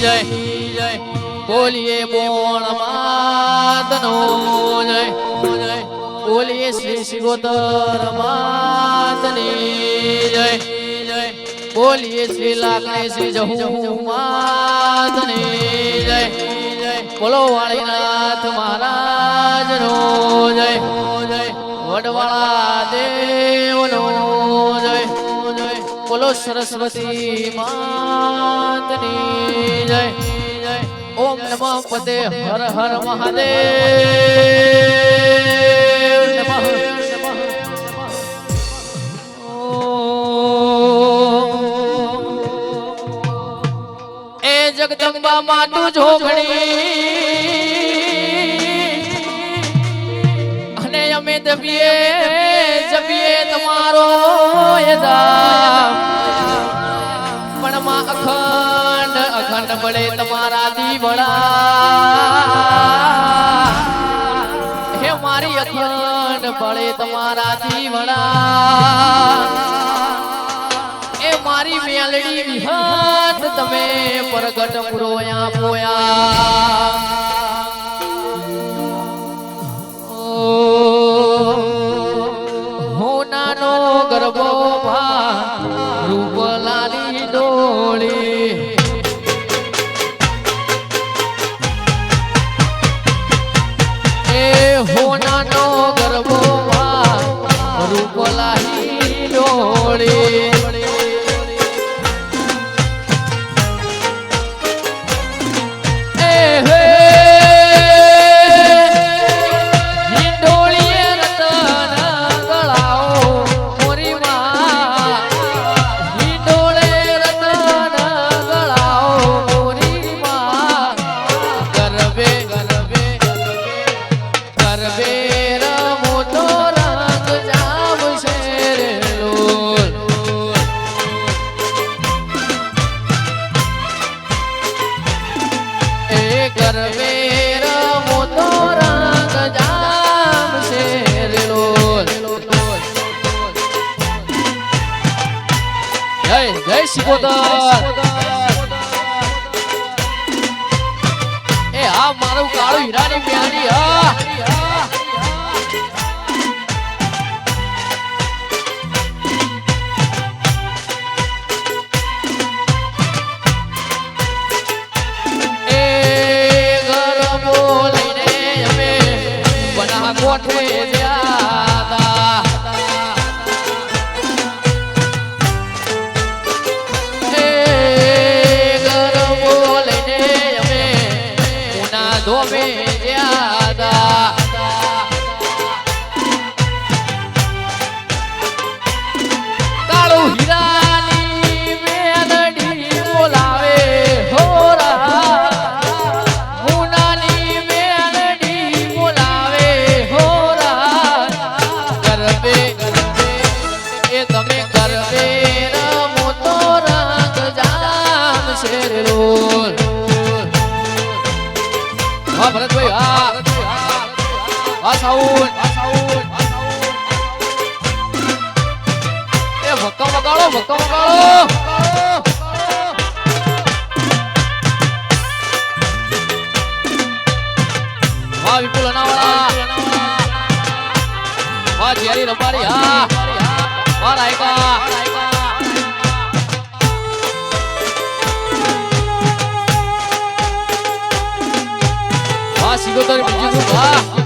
જય જય બોલીએ બોણ માતનો જય જય બોલીએ શ્રી શિવોતર માતની જય જય બોલીએ શ્રી લાખણી શ્રી જહુ માતની જય જય બોલો વાળીનાથ મહારાજનો જય જય વડવાળા દેવનો જય જય બોલો સરસ્વતી માતની જય જય ઓમ નમઃ પતે હર હર મહાદેવ નમઃ એ જગદંબા માતું જોગણી અને અમે દબીએ જબીએ તમારો પણ માં અખંડ અખંડ બળે તમારા દીવડા હે મારી અખંડ બળે તમારા દીવડા એ મારી મેલડી વિહત તમે પ્રગટ પુરોયા પોયા હોનાનો ગરબો રૂપલાની ડોળી એ હોનાનો ગરબો રૂપલાની ડોળી જય શિકોતર એ આ મારું કાળું હીરાની પ્યારી હા એ ઘર બોલીને અમે બના કોઠે ગયા ધોમે જ્યાદા કાળું હીરાની મેલડી બોલાવે હોરા મુનાની મેલડી બોલાવે હોરા ગરબે એ તમે ગરબે રમો તો રંગ જામ શેરો ભરતભાઈ હા સાઉન્ડ એ ભક્કા વગાડો વાહ વિપુલ અનાવાળા વાહ જેરી રબારી હા વાહ રાયકા શિકોતર બીજું વાહ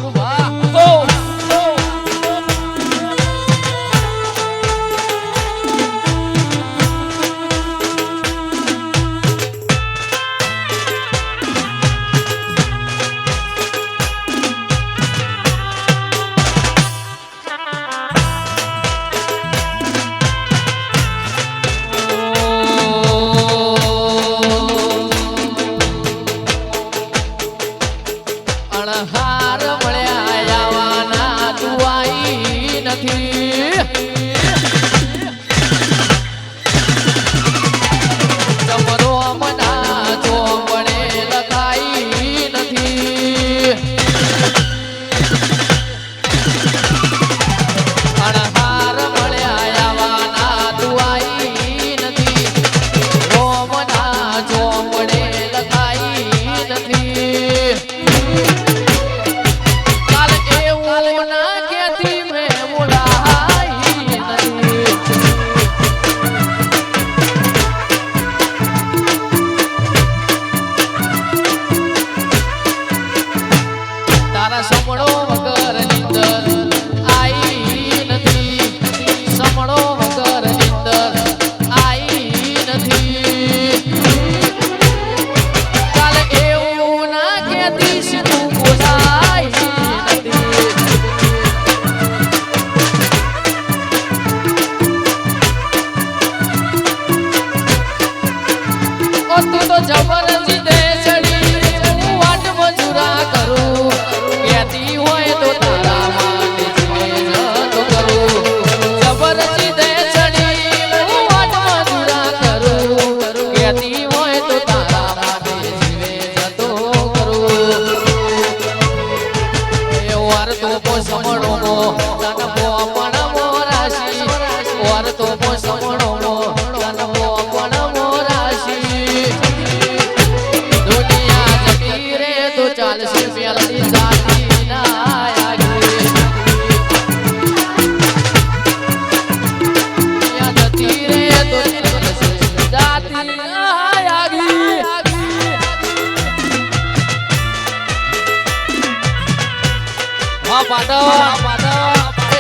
એ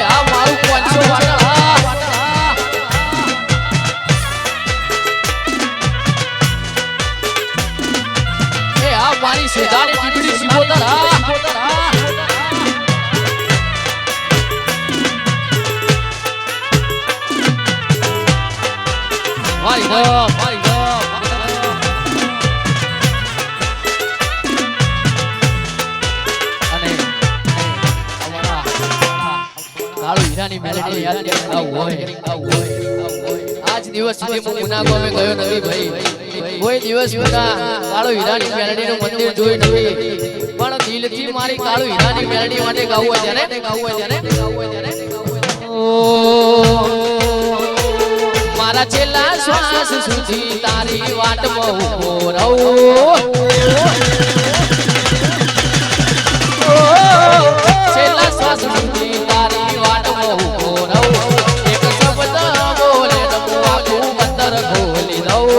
આ મારું 500 વાટણ એ આ મારી સેદાની ટીપડી સિમોતર મારી કાળુ હીરાની મેલેડી યાદ કરતા હોય આજ દિવસ સુધી હું મુના ગામે ગયો નથી ભાઈ કોઈ દિવસ મુના કાળુ હીરાની મેલેડીનું મંદિર જોઈ નથી પણ દિલથી મારી કાળુ હીરાની મેલેડી માટે ગાવું હોય ત્યારે મારા છેલ્લા શ્વાસ સુધી તારી વાટમાં ઊભો રહું છેલ્લા શ્વાસ સુધી તારી વાટમાં ઊભો રહું એક શબ્દ બોલે તો આખું બંદર ખોલી દઉં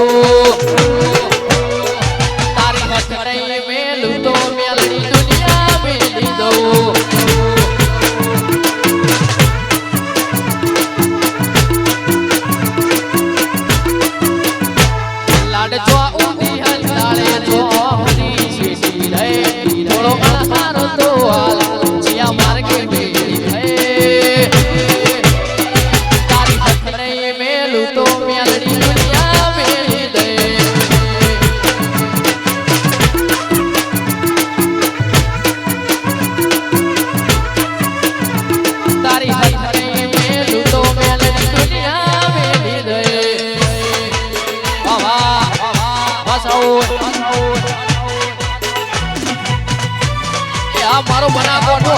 તારી હથડે મેલું તો મેલડી દુનિયા મેલી દઉં જો ઉડી હંતાળે જો હરી સીધી રે થોડો અણહારો તો હાલ જીયા માર્ગે બેડી હે તારી હથડે મેલું તો મેલડી દુનિયા મેલી દે તારી હથડે મેલું તો મેલડી દુનિયા મેલી દે મારો બના કોઠો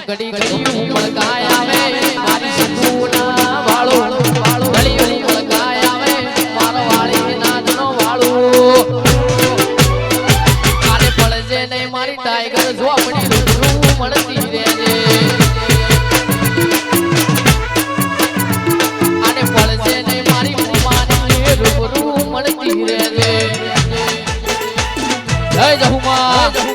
ઘડી ઘડી ઉમળકાય આવે મારી સકુના વાળો ઘડી ઉમળકાય આવે મારો વાળી નાચનો વાળો આને પડજે નહીં મારી ટાઈગર ઝોપડી રૂબરૂ મળતી રહેજે આને પડજે નહીં મારી ઉમાની રૂબરૂ મળતી રહેજે જય જહુમા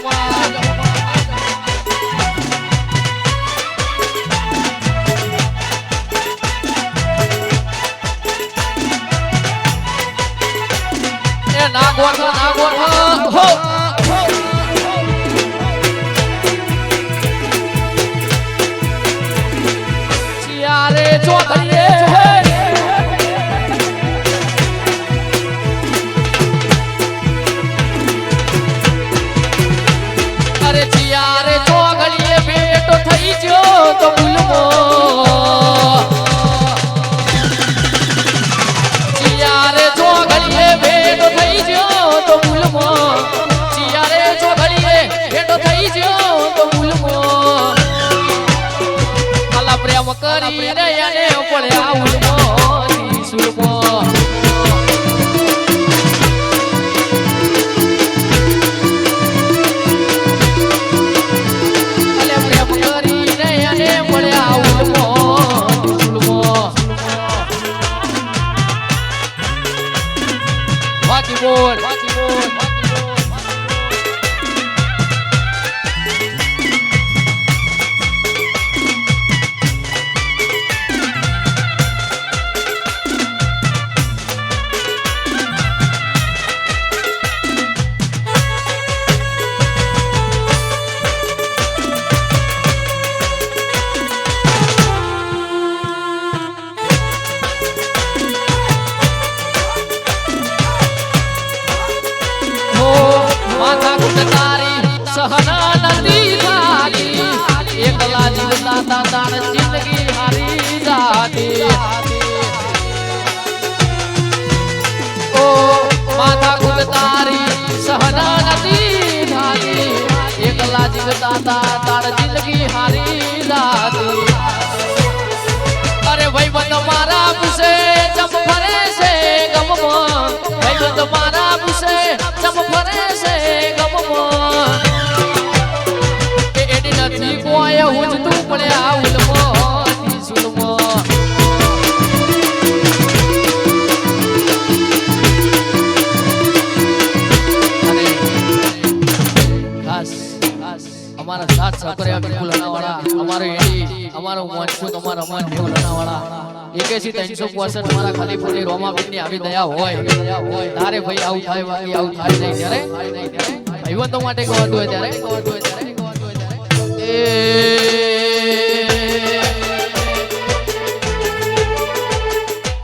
કરીને એને પડ્યા ઉલમો સુલમો અલે પ્રેમ કરીને એને પડ્યા ઉલમો સુલમો વાકી બોલ કુદતા તાર જિંદગી હારી જાતી ઓ માથા કુદ તારી સહન નથી થાતી એકલા જીવતા તાર જિંદગી હારી જાતી અરે ભાઈ બંધ મારા પૂછે ચમ ફરે છે ગમમાં ભાઈ બંધ મારા પૂછે ચમ ફરે છે ગમમાં કે એડી નથી કોઈ હું જ તું પડ્યા ઉલમાં સુલમાં અમારા સાથ સહકાર્ય બિલકુલ અનાવાળા અમારો એડી અમારો મોનસું અમારો અમન દેવ અનાવાળા 81 365 મારા ખાલી પૂરી રોમાબીનની આવી દયા હોય તારે ભાઈ આવું થાય બાકી આવું થાય નહીં ત્યારે ભાઈવંતો માટે કહતું હોય ત્યારે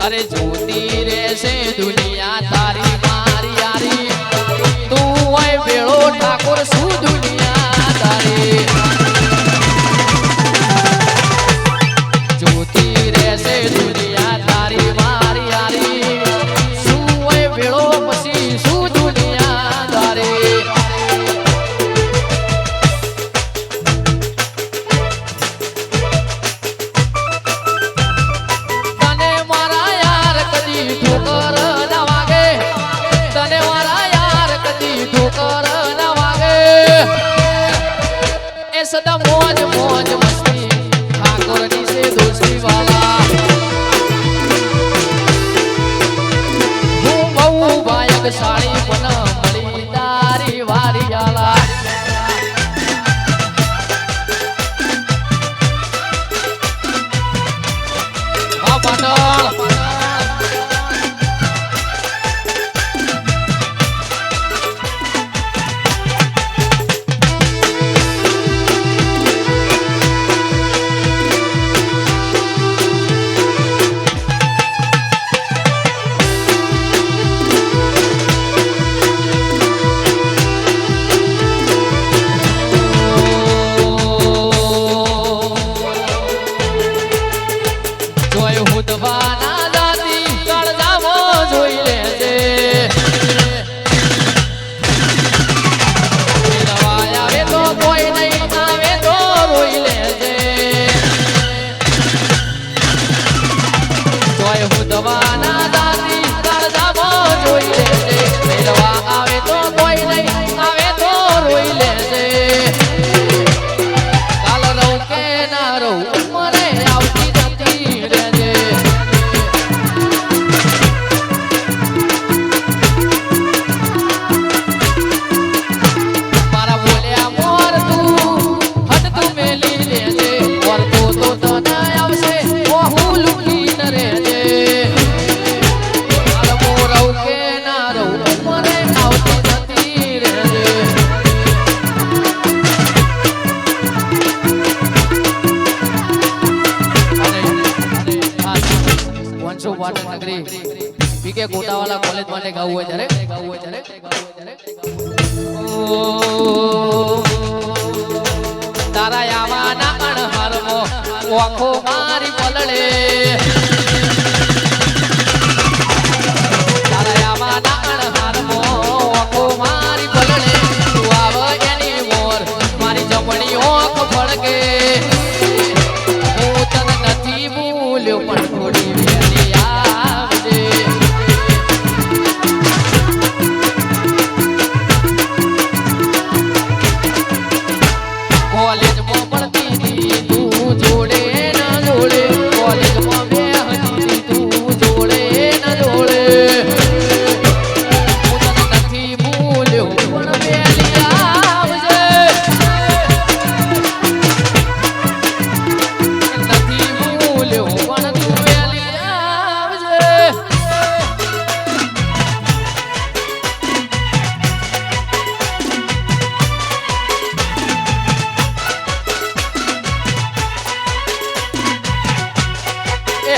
અરે જોતી રહેશે દુનિયા તારી મારી યારી તું હોય બેળો ઠાકોર શું દુનિયા તારી જોતી રહેશે દુનિયા તારી મારી યારી શું હોય બેળો પછી શું દુનિયા તારી તને મારા યાર કદી ઠોકર ના વાગે તને મારા યાર કદી ઠોકર ના વાગે એ સદા મોજ મોજ મસ્તી ઠાકોરની સે દોસ્તી વાલા હું બહુ ભાગ્યશાળી પણ મળી તારી વારી આલા આ પાટણ પીકે કોટાવાલા કોલેજ માટે ગાવું હોય ત્યારે તારા આવાના અણહરમો આંખો મારી પલળે તારા આવાના અણહરમો આંખો મારી પલળે તું આવ એની મોર મારી જમણી આંખ ફળકે હું તને નથી ભૂલ્યો પણ થોડી વેલી આવજે કોલેજમાં પડતી તું જોડે ના જોડે કોલેજમાં બેહતી તું જોડે ના જોડે હું તને નથી ભૂલ્યો પણ વેલી આવજે નથી ભૂલ્યો પણ તું વેલી આવજે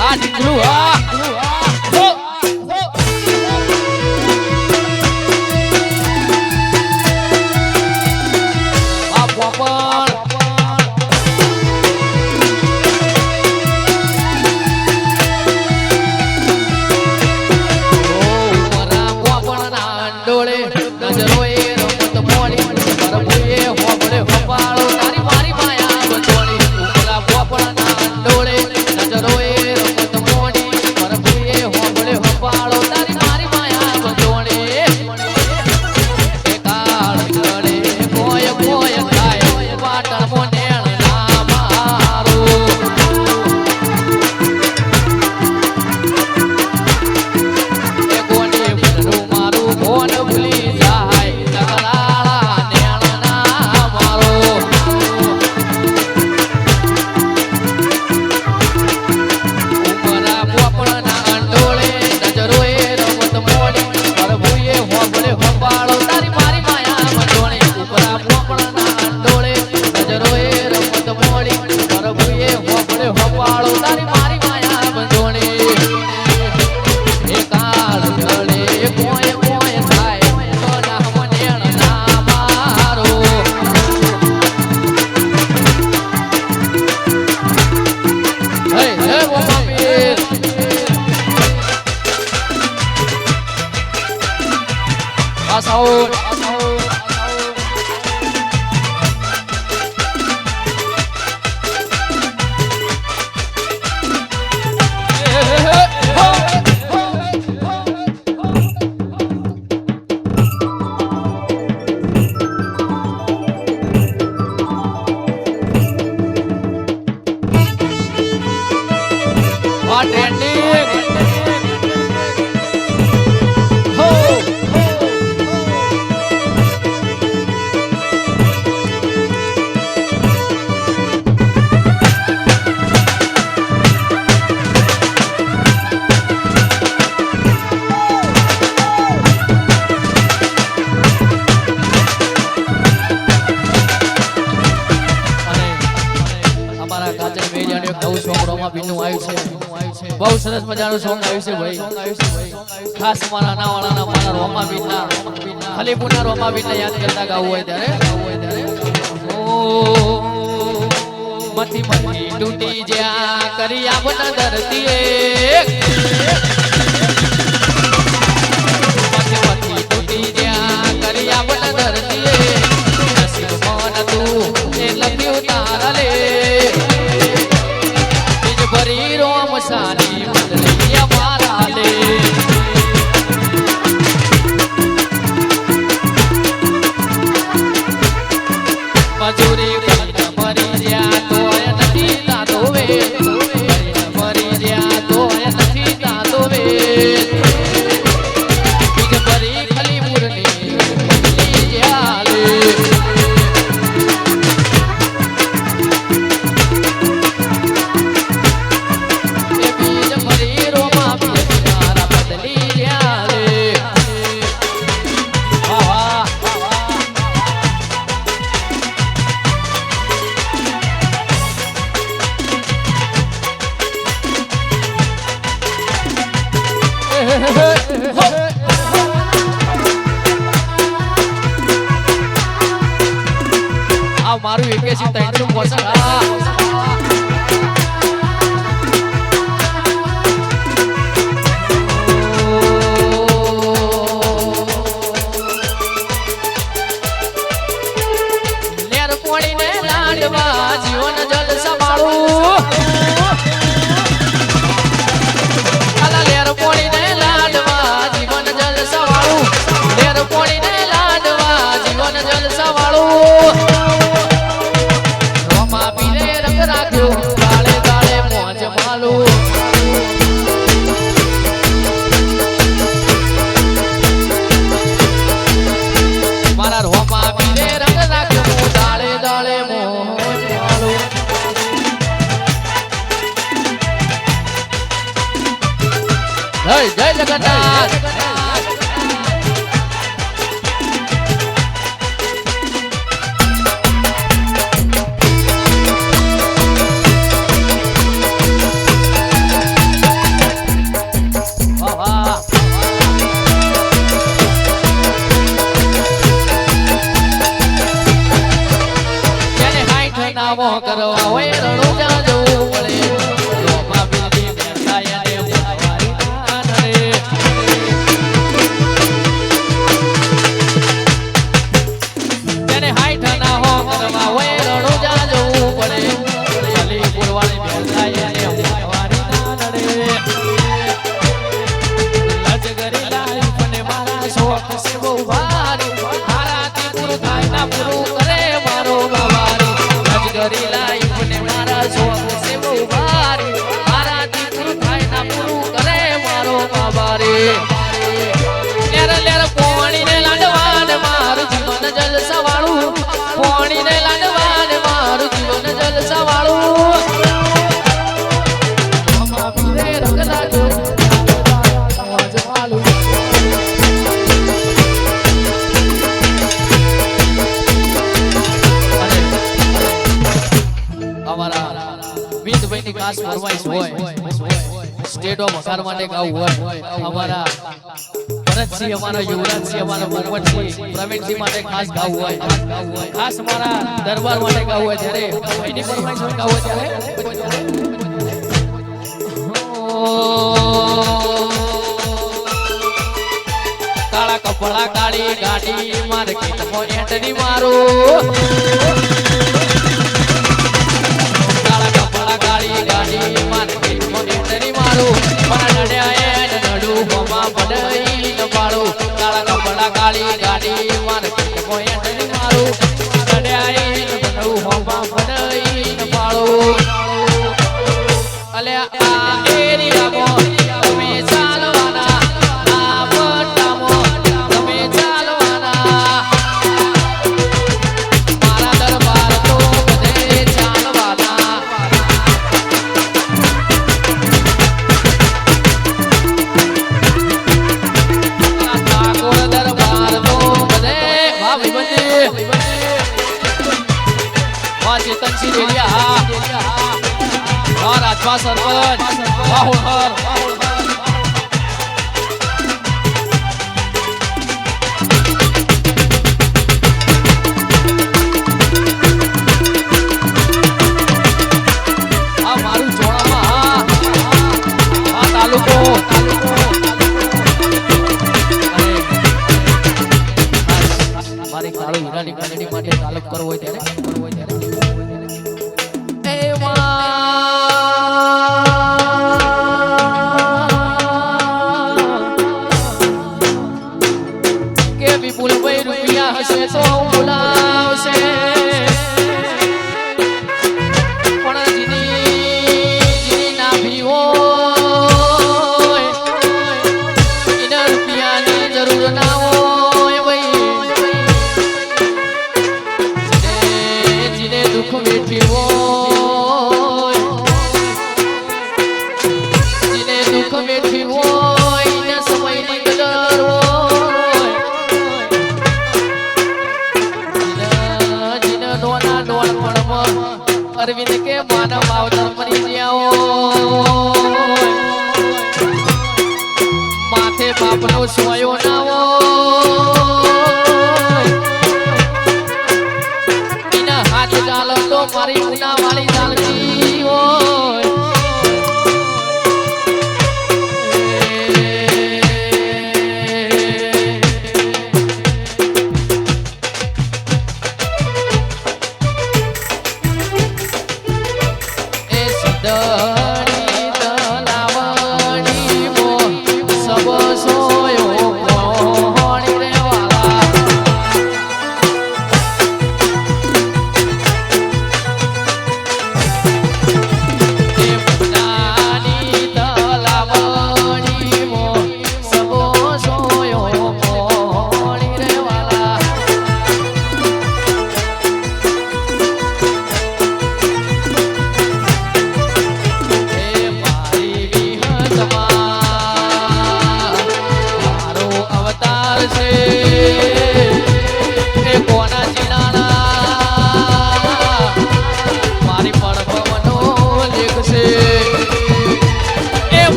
આ દીકરું આ પોપણ તારી મારી માયા બંધોણી એ કાળ ગળે કોઈ કોઈ થાય તો નામ નેણ ના મારો હે હે ઓ મામી આસાઓ બહુ સરસ મજાનું સોંગ આવ્યું છે ભાઈ ખાસ મારા નાવાળાના મારા રોમાબીનના ખલીપુરના રોમાબીનને યાદ કરતા ગાવું હોય ત્યારે ઓ મથી મથી તૂટી જ્યાં કરી આપના ધરતીએ મથી મથી તૂટી જ્યાં કરી આપના ધરતીએ નસીબ મન તું એ લખ્યું તારા લે ભરી રોમ સાની બદલૈયા મારા લે મજૂરી મરી જ્યાં તોય નથી તાતો વે મરી જ્યાં તોય નથી તાતો વે બીજ ભરી ખલી મુરની બદલી જ્યાં લે મારું એકેસી 300 પોસક લેર પોણીને લાડવા જીવન જલ સંભાળું આલા લેર પોણીને લાડવા જીવન જલ સંભાળું લેર પોણીને લાડવા જીવન જલ સંભાળું રાખ્યો ગાળે ગાળે મોજ માલો મારા રોમા પીરે રંગ રાખ્યો ગાળે ગાળે મોજ માલો જય જય જગન્નાથ નામો કરવા હોય રણુજા જવું પડે રોમા બિલદી બેઠાયા ને વારી નાન રે ફરમાઈશ હોય સ્ટેટ ઓફ અખાર માટે ગાવું હોય અમારા ભરતસિંહ અમારા યુવરાજસિંહ અમારા મોહમ્મદસિંહ પ્રવીણસિંહ માટે ખાસ ગાવું હોય ખાસ અમારા દરબાર માટે ગાવું હોય ત્યારે એની ફરમાઈશ હોય ગાવું હોય ત્યારે કાળા કપડા કાળી ગાડી માર્કેટમાં એન્ટરી મારો કાળા કપડા કાળી ગાડી માર્કેટમાં એન્ટરી મારો પણ નડ્યા નડું હોમાં પડઈ ન પાડો કાળા કપડા કાળી ગાડી માર્કેટમાં એન્ટરી મારો નડ્યા નડું હોમાં પડઈ ન પાડો અલે આ એરિયામાં તમે ચાલવાના ચેતનસિંહ રેડિયા રાજપા સરપંચ વાહોર આ મારું જોડામાં આ તાલુકો મારી કાળુ હીરાની કાનડી માટે તાલુક કરવો હોય ત્યારે અરવિંદ કે માનવ આવતા મરી જાઓ માથે બાપનો સોયો ના હોય એના હાથ ચાલો તો મારી ઉના વાળી ચાલતી હોય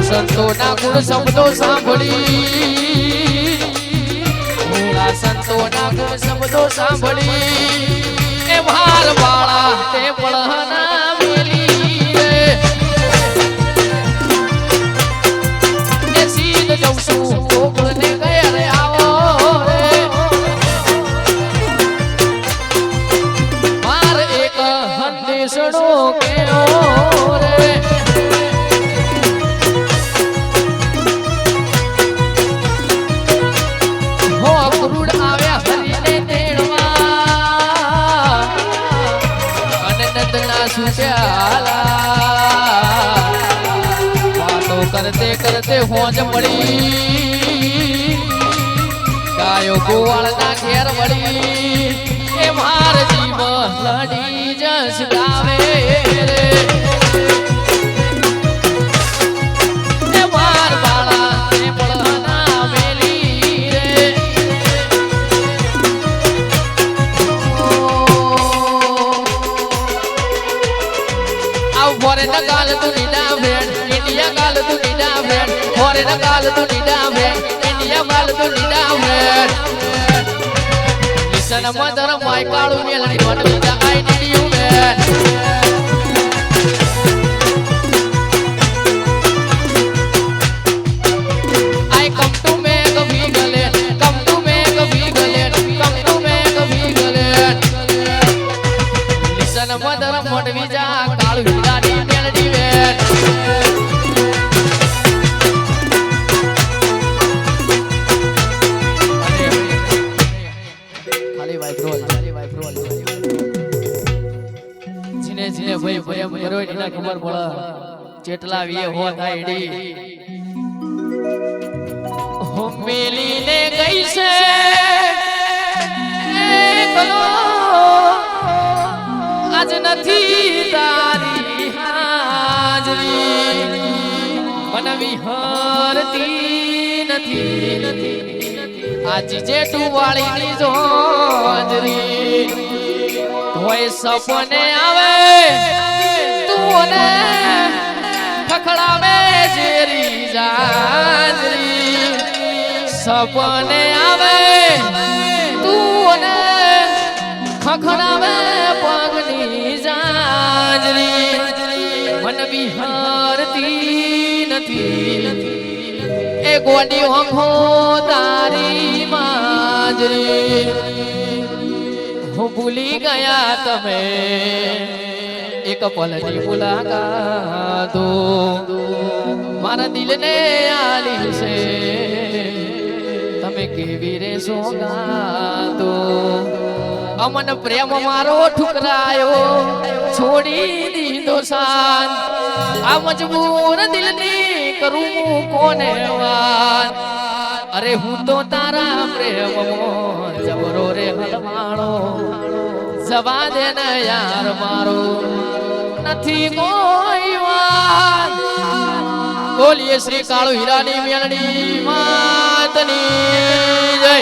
સંતોના ગુણ શબ્દો સાંભળી સંતોના ગુણ શબ્દો સાંભળી એ ભાર બાળા તે પળહના મેલી રે એ સીધ જઉં છું કોકળને ઘરે આવો રે માર એક હંદેશડો કેરો રે કરતે કરતે હોજ પડી ગાયો ગોવાળના ઘેર વળી એ માર જીવ લડી જસ ગાવે રે એ માર બાળા એ બળના મેલી રે આવ ફોરે ન ગાલ તું નીડા ભેણ ઇન્ડિયા ગાલ તું નીડા ભેણ ફોરે ન ગાલ તું નીડા ભેણ ઇન્ડિયા ગાલ તું નીડા ભેણ લિસન મધર માય કાળુ મેલડી મન વિદા I need you man I come to make a wiglet come to make a wiglet come to make a wiglet listen mother મન વિદા કાળુ હીરાની મેલડી વેટ જીને જીને ભાઈ ભયમ કરો એના ખબર પડે જેટલા વીએ હોત આઈડી હો મેલીને ગઈ છે એકલો આજ નથી તારી હાજરી મન વિહરતી નથી આજ જેઠું વાળીની જોજરી હોય સપને આવે તું ને ખખડાવે જેરી જાજરી સપને આવે તું ને ખખડાવે પગની જાજરી મન વિહરતી નથી એ ગોડી હોંખો તારી માજરી હું ભૂલી ગયા તમે એક પલની મુલાકાતો મારા દિલને આલી છે તમે કેવી રે સોગાતો અમન પ્રેમ મારો ઠુકરાયો છોડી દીધો સાન આ મજબૂર દિલની કરું કોને વાત અરે હું તો તારા પ્રેમમાં જબરો રે હલવાણો જવા દે ને યાર મારો નથી કોઈ વાત બોલીએ શ્રી કાળુ હીરાની મેલડી માતની જય